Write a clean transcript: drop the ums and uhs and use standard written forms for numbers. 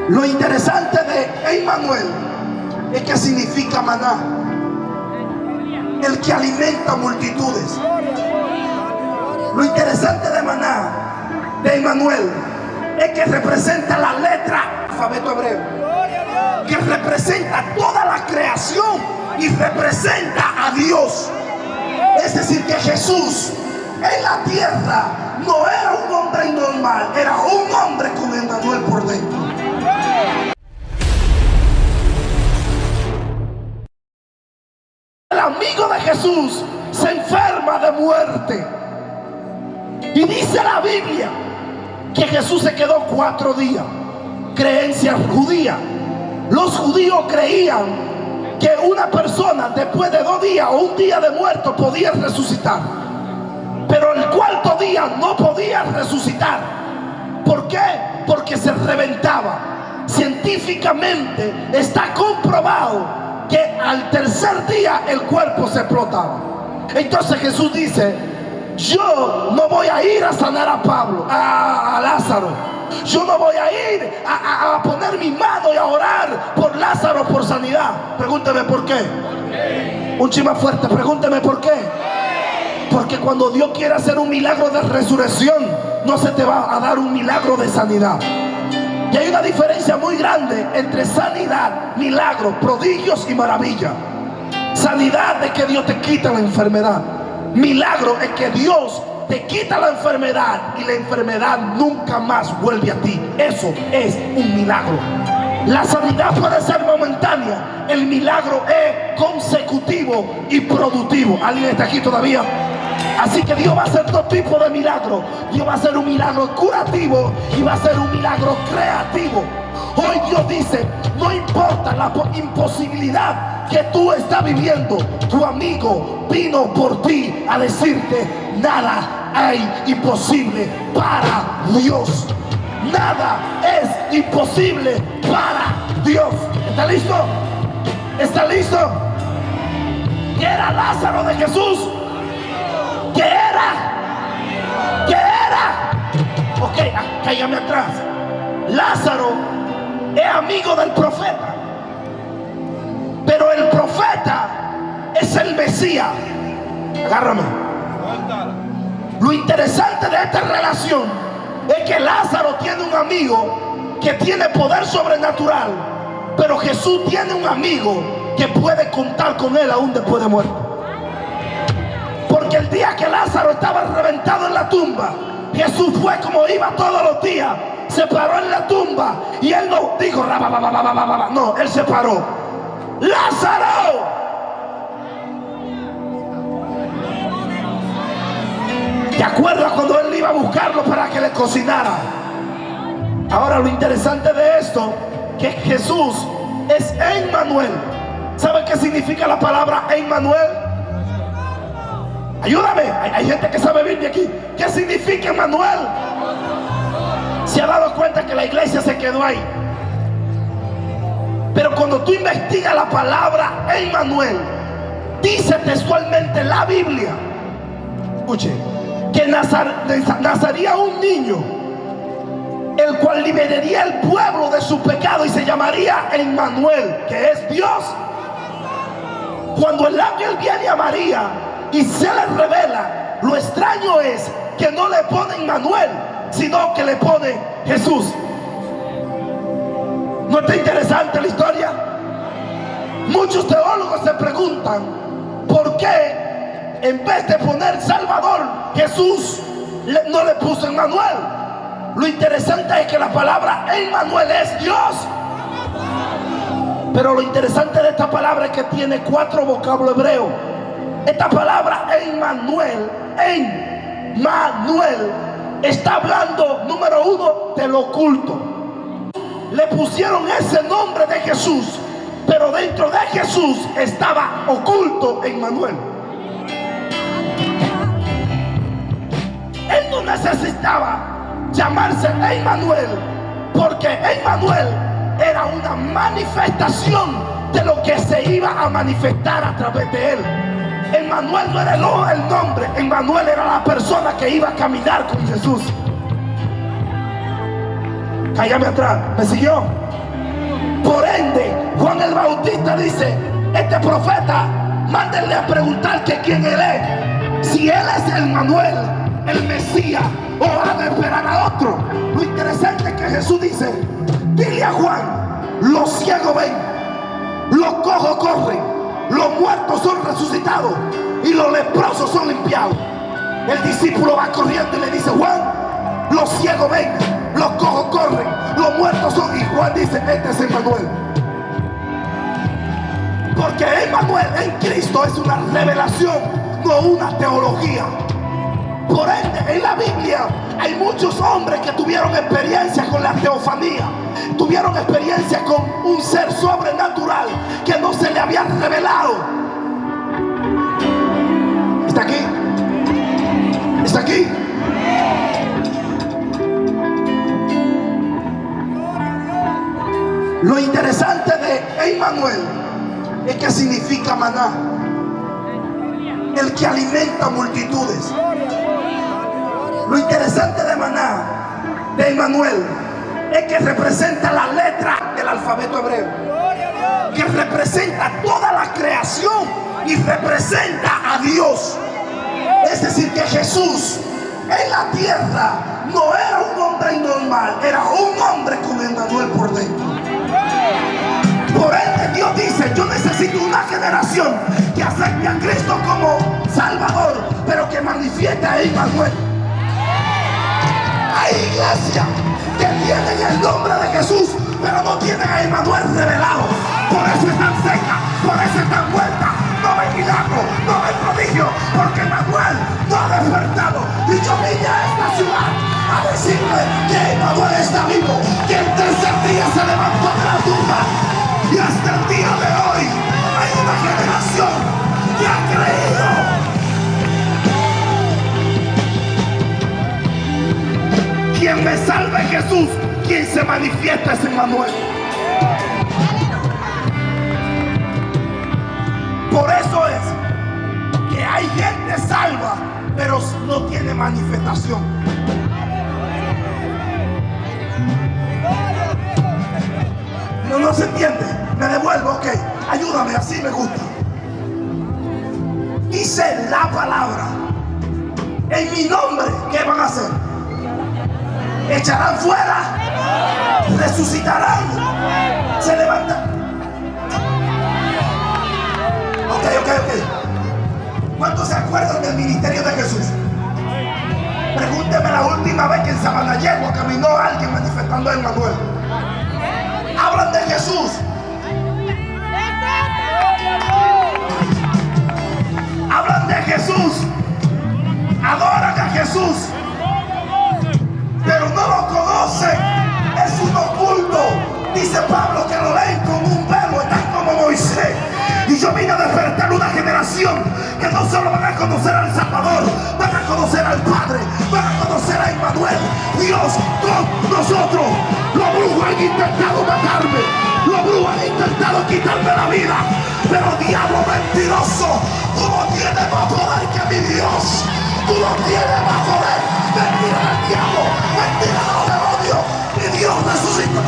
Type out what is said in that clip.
Lo interesante de Emmanuel es que significa maná, el que alimenta multitudes. Lo interesante de maná, de Emmanuel, es que representa la letra alfabeto hebreo, que representa toda la creación y representa a Dios. Es decir, que Jesús en la tierra no era un hombre normal, era un hombre con Emmanuel por dentro. El amigo de Jesús se enferma de muerte. Y dice la Biblia que Jesús se quedó 4 días. Creencia judía. Los judíos creían que una persona después de 2 días o 1 día de muerto podía resucitar, pero el 4.º día no podía resucitar. ¿Por qué? Porque se reventaba. Científicamente está comprobado que al 3er día el cuerpo se explotaba. Entonces Jesús dice: yo no voy a ir a sanar a Pablo, a Lázaro. Yo no voy a ir a poner mi mano y a orar por Lázaro por sanidad. Pregúnteme por qué. Un chima fuerte, pregúnteme por qué. Porque cuando Dios quiere hacer un milagro de resurrección, no se te va a dar un milagro de sanidad. Y hay una diferencia muy grande entre sanidad, milagro, prodigios y maravilla. Sanidad es que Dios te quita la enfermedad. Milagro es que Dios te quita la enfermedad y la enfermedad nunca más vuelve a ti. Eso es un milagro. La sanidad puede ser momentánea, el milagro es consecutivo y productivo. ¿Alguien está aquí todavía? Así que Dios va a hacer 2 tipos de milagros. Dios va a hacer un milagro curativo y va a hacer un milagro creativo. Hoy Dios dice: no importa la imposibilidad que tú estás viviendo, tu amigo vino por ti a decirte: nada hay imposible para Dios. Nada es imposible para Dios. ¿Está listo? ¿Está listo? ¿Qué era Lázaro de Jesús? ¿Qué era? ¿Qué era? Ok, cállame atrás. Lázaro es amigo del profeta, pero el profeta es el Mesías. Agárrame. Lo interesante de esta relación es que Lázaro tiene un amigo que tiene poder sobrenatural, pero Jesús tiene un amigo que puede contar con él aún después de muerto. Porque el día que Lázaro estaba reventado en la tumba, Jesús fue como iba todos los días, se paró en la tumba y él no dijo no, él se paró: ¡Lázaro! ¿Te acuerdas cuando él iba a buscarlo para que le cocinara? Ahora lo interesante de esto, que Jesús es Emmanuel. ¿Sabe qué significa la palabra Emmanuel? Ayúdame, hay gente que sabe Biblia aquí. ¿Qué significa Emmanuel? Se ha dado cuenta que la iglesia se quedó ahí. Pero cuando tú investigas la palabra Emmanuel, dice textualmente la Biblia, escuche, que nacería un niño, el cual liberaría el pueblo de su pecado y se llamaría Emmanuel, que es Dios. Cuando el ángel viene a María y se le revela, lo extraño es que no le pone Emmanuel, sino que le pone Jesús. ¿No está interesante la historia? Muchos teólogos se preguntan por qué en vez de poner Salvador, Jesús no le puso Emmanuel. Lo interesante es que la palabra Emmanuel es Dios. Pero lo interesante de esta palabra es que tiene 4 vocablos hebreos. Esta palabra Emmanuel está hablando, número 1, de lo oculto. Le pusieron ese nombre de Jesús, pero dentro de Jesús estaba oculto Emmanuel. Él no necesitaba llamarse Emmanuel, porque Emmanuel era una manifestación de lo que se iba a manifestar a través de él. Emmanuel no era el nombre, Emmanuel era la persona que iba a caminar con Jesús. Cállame atrás, ¿me siguió? Por ende, Juan el Bautista dice: este profeta, mándenle a preguntar que quién él es, si él es el Manuel, el Mesías, o ha de esperar a otro. Lo interesante es que Jesús dice: dile a Juan, los ciegos ven, los cojos corren, los muertos son resucitados y los leprosos son limpiados. El discípulo va corriendo y le dice: Juan, los ciegos ven, los cojos corren, los muertos son. Y Juan dice: este es Emmanuel. Porque Emmanuel en Cristo es una revelación, no una teología. Por ende, en la Biblia hay muchos hombres que tuvieron experiencia con la teofanía, tuvieron experiencia con un ser sobrenatural que no se le había revelado. ¿Está aquí? ¿Está aquí? Lo interesante de Emmanuel es que significa maná, el que alimenta multitudes. Lo interesante de maná, de Emmanuel, es que representa la letra del alfabeto hebreo, que representa toda la creación y representa a Dios. Es decir, que Jesús en la tierra no era un hombre normal, era un hombre con Emmanuel por dentro. Por ende, Dios dice: yo necesito una generación que acepte a Cristo como Salvador, pero que manifieste a Emmanuel. Hay iglesias que tienen el nombre de Jesús, pero no tienen a Emmanuel revelado. Por eso están secas, por eso están muertas. No hay milagro, no hay prodigio, porque Emmanuel no ha despertado. Y yo vine a esta ciudad a decirle que Emmanuel está vivo, que el tercer día se levantó de la tumba. Y hasta el día de hoy hay una generación que ha creído. Quien me salve es Jesús, quien se manifiesta es Emmanuel. Por eso es que hay gente salva, pero no tiene manifestación. No se entiende. Me devuelvo, ok. Ayúdame, así me gusta. Dice la palabra: en mi nombre, ¿qué van a hacer? Echarán fuera, resucitarán, se levantan. Ok. ¿Cuántos se acuerdan del ministerio de Jesús? Pregúnteme la última vez que en Sabanayegua caminó alguien manifestando a Emmanuel. Hablan de Jesús. Hablan de Jesús. Adoran a Jesús, pero no lo conocen. Es un oculto. Dice Pablo que lo leen como un velo. Están como Moisés. Y yo vine a despertar una generación que no solo van a conocer al Salvador, van a conocer al Padre, van a conocer a Emmanuel, Dios con nosotros. Los brujos han intentado matarme, los brujos han intentado quitarme la vida, pero diablo mentiroso, tú no tienes más poder que mi Dios. Tú no tienes más poder. Mentira del diablo, mentira de los demonios. Mi Dios resucitó.